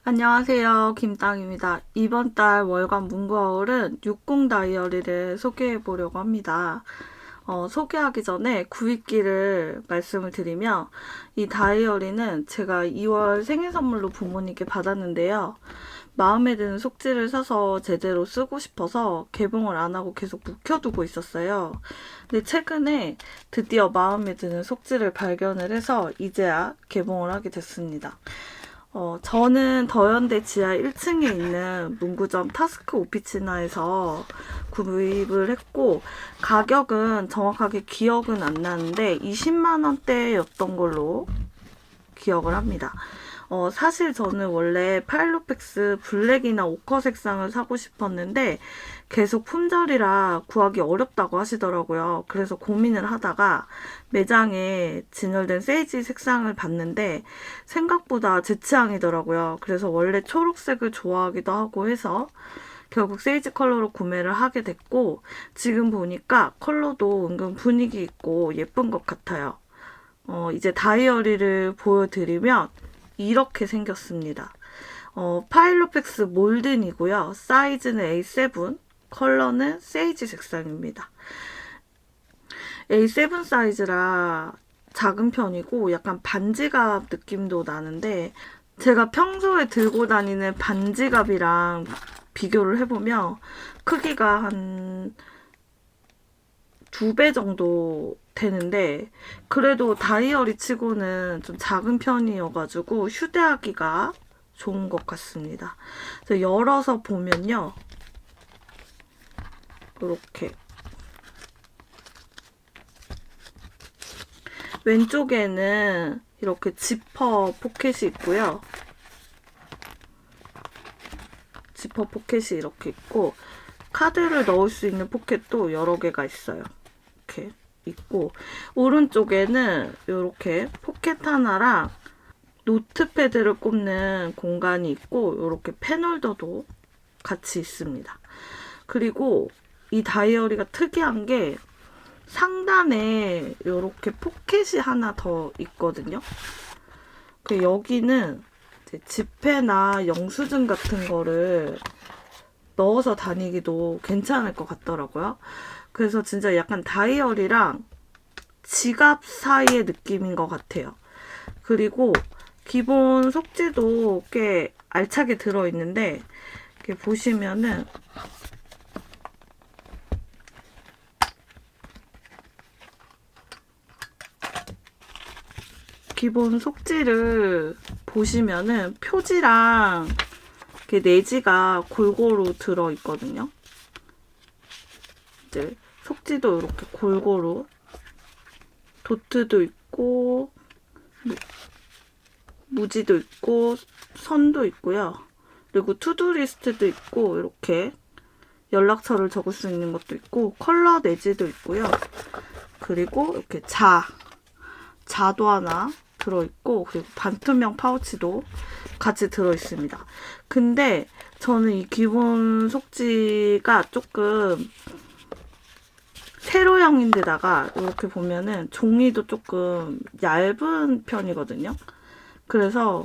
안녕하세요. 김땅입니다. 이번 달 월간 문구아울은 60 다이어리를 소개해 보려고 합니다. 소개하기 전에 구입기를 말씀을 드리면 이 다이어리는 제가 2월 생일 선물로 부모님께 받았는데요. 마음에 드는 속지를 사서 제대로 쓰고 싶어서 개봉을 안 하고 계속 묵혀두고 있었어요. 근데 최근에 드디어 마음에 드는 속지를 발견을 해서 이제야 개봉을 하게 됐습니다. 저는 더현대 지하 1층에 있는 문구점 타스크 오피치나에서 구입을 했고, 가격은 정확하게 기억은 안 나는데 20만 원대였던 걸로 기억을 합니다. 사실 저는 원래 파일로펙스 블랙이나 오커 색상을 사고 싶었는데 계속 품절이라 구하기 어렵다고 하시더라고요. 그래서 고민을 하다가 매장에 진열된 세이지 색상을 봤는데 생각보다 제 취향이더라고요. 그래서 원래 초록색을 좋아하기도 하고 해서 결국 세이지 컬러로 구매를 하게 됐고, 지금 보니까 컬러도 은근 분위기 있고 예쁜 것 같아요. 이제 다이어리를 보여드리면 이렇게 생겼습니다. 파일로펙스 몰든이고요. 사이즈는 A7, 컬러는 세이지 색상입니다. A7 사이즈라 작은 편이고 약간 반지갑 느낌도 나는데, 제가 평소에 들고 다니는 반지갑이랑 비교를 해보면 크기가 한 2배 정도 되는데, 그래도 다이어리 치고는 좀 작은 편이어가지고 휴대하기가 좋은 것 같습니다. 그래서 열어서 보면요, 이렇게 왼쪽에는 이렇게 지퍼 포켓이 있고요. 지퍼 포켓이 이렇게 있고, 카드를 넣을 수 있는 포켓도 여러 개가 있어요. 이렇게 있고, 오른쪽에는 이렇게 포켓 하나랑 노트패드를 꼽는 공간이 있고, 이렇게 펜홀더도 같이 있습니다. 그리고 이 다이어리가 특이한 게 상단에 이렇게 포켓이 하나 더 있거든요. 여기는 이제 지폐나 영수증 같은 거를 넣어서 다니기도 괜찮을 것 같더라고요. 그래서 진짜 약간 다이어리랑 지갑 사이의 느낌인 것 같아요. 그리고 기본 속지도 꽤 알차게 들어있는데, 이렇게 보시면은 기본 속지를 보시면은 표지랑 이렇게 내지가 골고루 들어있거든요. 이제 속지도 이렇게 골고루 도트도 있고 무지도 있고 선도 있고요. 그리고 투두리스트도 있고 이렇게 연락처를 적을 수 있는 것도 있고 컬러 내지도 있고요. 그리고 이렇게 자도 하나 들어있고, 그리고 반투명 파우치도 같이 들어있습니다. 근데 저는 이 기본 속지가 조금 세로형인데다가 이렇게 보면은 종이도 조금 얇은 편이거든요. 그래서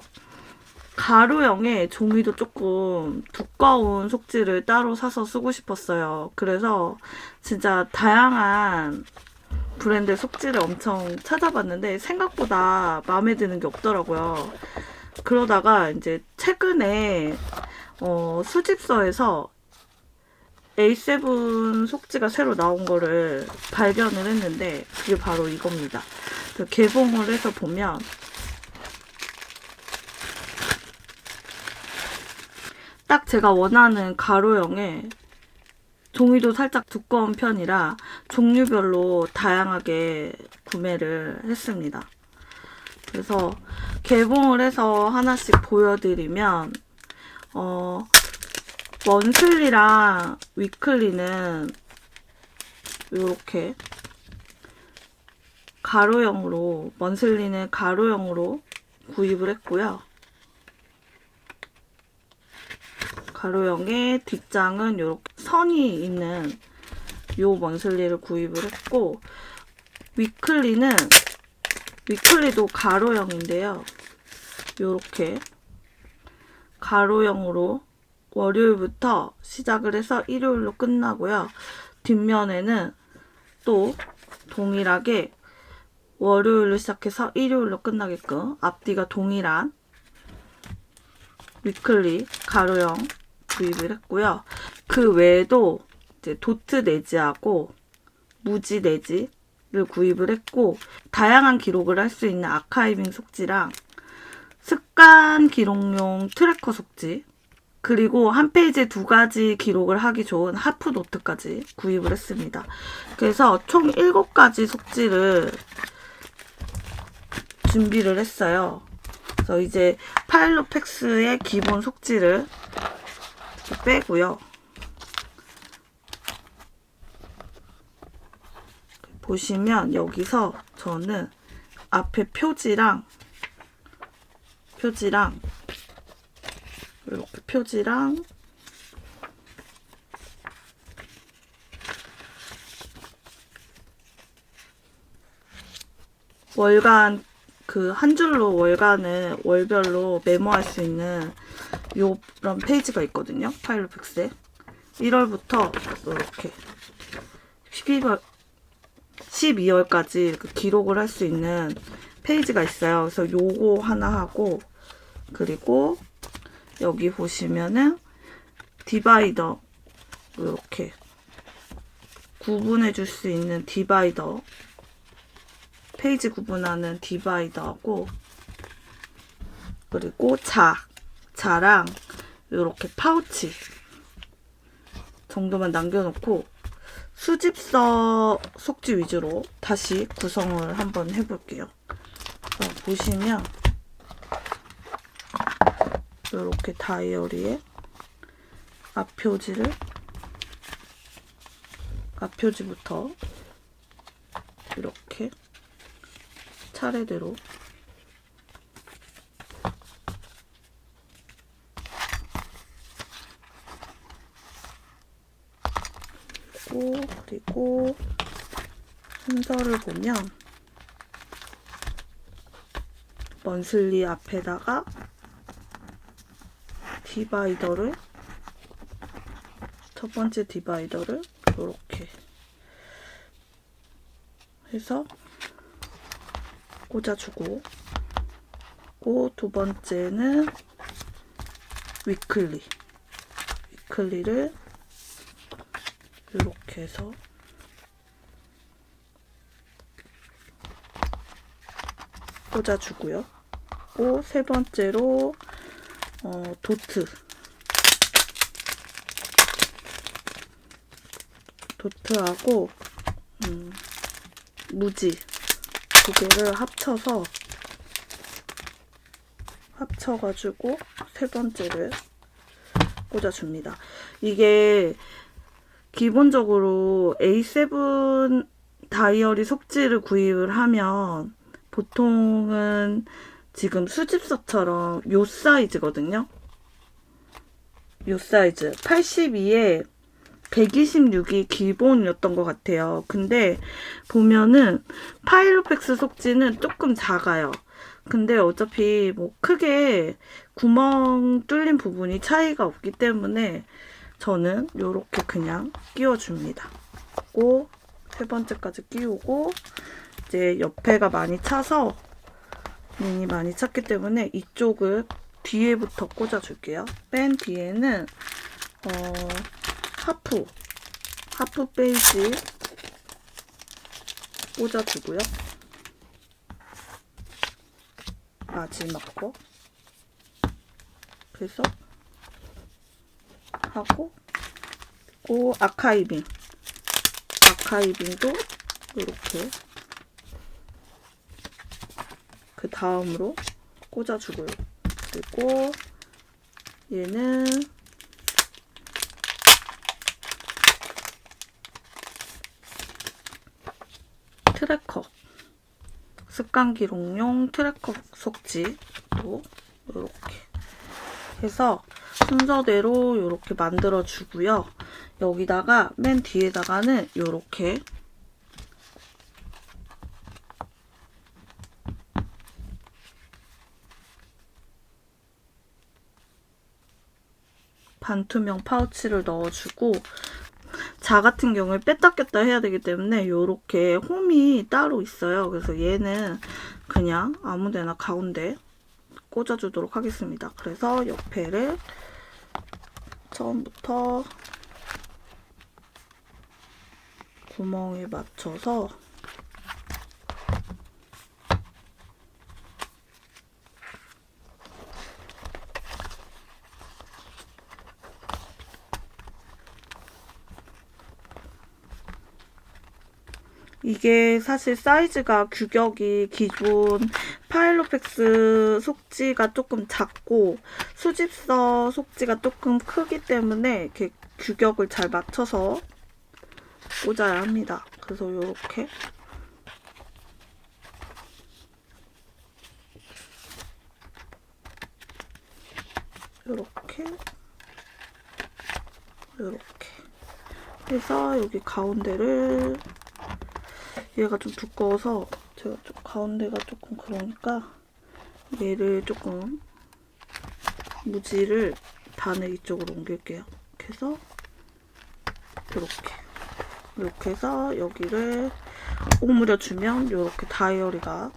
가로형에 종이도 조금 두꺼운 속지를 따로 사서 쓰고 싶었어요. 그래서 진짜 다양한 브랜드 속지를 엄청 찾아봤는데 생각보다 마음에 드는 게 없더라고요. 그러다가 이제 최근에 수집서에서 A7 속지가 새로 나온 거를 발견을 했는데 그게 바로 이겁니다. 개봉을 해서 보면 딱 제가 원하는 가로형에 종이도 살짝 두꺼운 편이라 종류별로 다양하게 구매를 했습니다. 그래서 개봉을 해서 하나씩 보여드리면 먼슬리랑 위클리는 이렇게 가로형으로, 먼슬리는 가로형으로 구입을 했고요. 가로형의 뒷장은 이렇게 선이 있는 요 먼슬리를 구입을 했고, 위클리도 가로형인데요. 요렇게 가로형으로 월요일부터 시작을 해서 일요일로 끝나고요. 뒷면에는 또 동일하게 월요일로 시작해서 일요일로 끝나게끔 앞뒤가 동일한 위클리 가로형 구입을 했고요. 그 외에도 이제 도트 네지하고 무지 네지를 구입을 했고, 다양한 기록을 할 수 있는 아카이빙 속지랑 습관 기록용 트래커 속지, 그리고 한 페이지에 2가지 기록을 하기 좋은 하프 노트까지 구입을 했습니다. 그래서 총 7가지 속지를 준비를 했어요. 그래서 이제 파일로팩스의 기본 속지를 빼고요. 보시면 여기서 저는 앞에 표지랑 이렇게 표지랑 월간 그 한 줄로 월간을 월별로 메모할 수 있는 이런 페이지가 있거든요. 파일로팩스에 1월부터 이렇게 12월까지 그 기록을 할 수 있는 페이지가 있어요. 그래서 요거 하나 하고, 그리고 여기 보시면은 디바이더, 이렇게 구분해 줄 수 있는 디바이더, 페이지 구분하는 디바이더하고, 그리고 자랑 이렇게 파우치 정도만 남겨놓고 수집서 속지 위주로 다시 구성을 한번 해볼게요. 보시면 이렇게 다이어리에 앞표지부터 이렇게 차례대로 그리고 순서를 보면 먼슬리 앞에다가 디바이더를, 첫 번째 디바이더를 이렇게 해서 꽂아주고, 두 번째는 위클리를 이렇게 해서 꽂아주고요. 세 번째로 도트하고 무지 2개를 합쳐가지고 세 번째를 꽂아줍니다. 이게 기본적으로 A7 다이어리 속지를 구입을 하면 보통은 지금 수집서처럼 요 사이즈거든요. 요 사이즈 82에 126이 기본이었던 것 같아요. 근데 보면은 파일로팩스 속지는 조금 작아요. 근데 어차피 뭐 크게 구멍 뚫린 부분이 차이가 없기 때문에 저는 요렇게 그냥 끼워줍니다. 세 번째까지 끼우고, 이제 옆에가 많이 차서 눈이 많이 찼기 때문에 이쪽을 뒤에부터 꽂아줄게요. 맨 뒤에는 하프 페이지 꽂아주고요. 마지막 거. 그래서 하고, 아카이빙도 이렇게 그 다음으로 꽂아주고요. 그리고 얘는 트래커, 습관 기록용 트래커 속지도 이렇게 해서 순서대로 이렇게 만들어 주고요. 여기다가 맨 뒤에다가는 이렇게 반투명 파우치를 넣어주고, 자 같은 경우에 뺐다 꼈다 해야 되기 때문에 이렇게 홈이 따로 있어요. 그래서 얘는 그냥 아무데나 가운데 꽂아주도록 하겠습니다. 그래서 옆에를 처음부터 구멍에 맞춰서 이게 사실 사이즈가 규격이 기존 파일로펙스 속지가 조금 작고 수집서 속지가 조금 크기 때문에 이렇게 규격을 잘 맞춰서 꽂아야 합니다. 그래서 이렇게 이렇게 해서 여기 가운데를, 얘가 좀 두꺼워서 제가 좀 가운데가 조금 그러니까 얘를 조금 무지를 반을 이쪽으로 옮길게요. 이렇게 해서 이렇게 해서 여기를 오므려주면 이렇게 다이어리가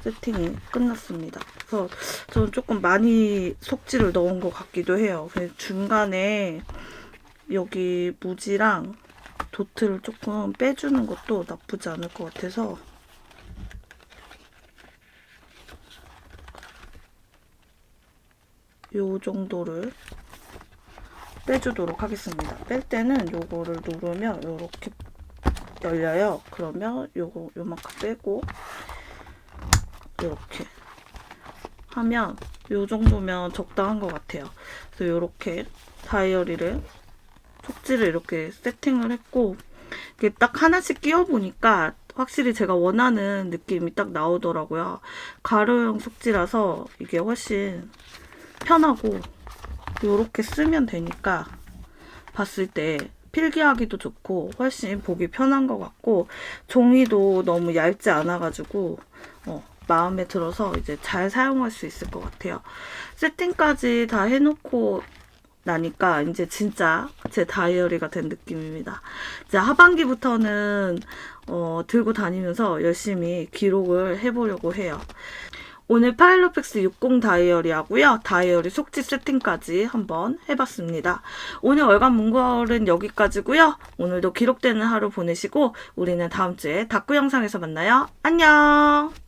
세팅이 끝났습니다. 그래서 저는 조금 많이 속지를 넣은 것 같기도 해요. 중간에 여기 무지랑 도트를 조금 빼주는 것도 나쁘지 않을 것 같아서 요 정도를 빼주도록 하겠습니다. 뺄 때는 요거를 누르면 요렇게 열려요. 그러면 요만큼 빼고 요렇게 하면 요 정도면 적당한 것 같아요. 그래서 요렇게 다이어리를 속지를 이렇게 세팅을 했고, 이게 딱 하나씩 끼워보니까 확실히 제가 원하는 느낌이 딱 나오더라고요. 가로형 속지라서 이게 훨씬 편하고 이렇게 쓰면 되니까 봤을 때 필기하기도 좋고 훨씬 보기 편한 것 같고, 종이도 너무 얇지 않아가지고 마음에 들어서 이제 잘 사용할 수 있을 것 같아요. 세팅까지 다 해놓고 나니까 이제 진짜 제 다이어리가 된 느낌입니다. 이제 하반기부터는 들고 다니면서 열심히 기록을 해보려고 해요. 오늘 파일로펙스 60 다이어리 하고요. 다이어리 속지 세팅까지 한번 해봤습니다. 오늘 월간 문구월은 여기까지고요. 오늘도 기록되는 하루 보내시고 우리는 다음 주에 다꾸 영상에서 만나요. 안녕!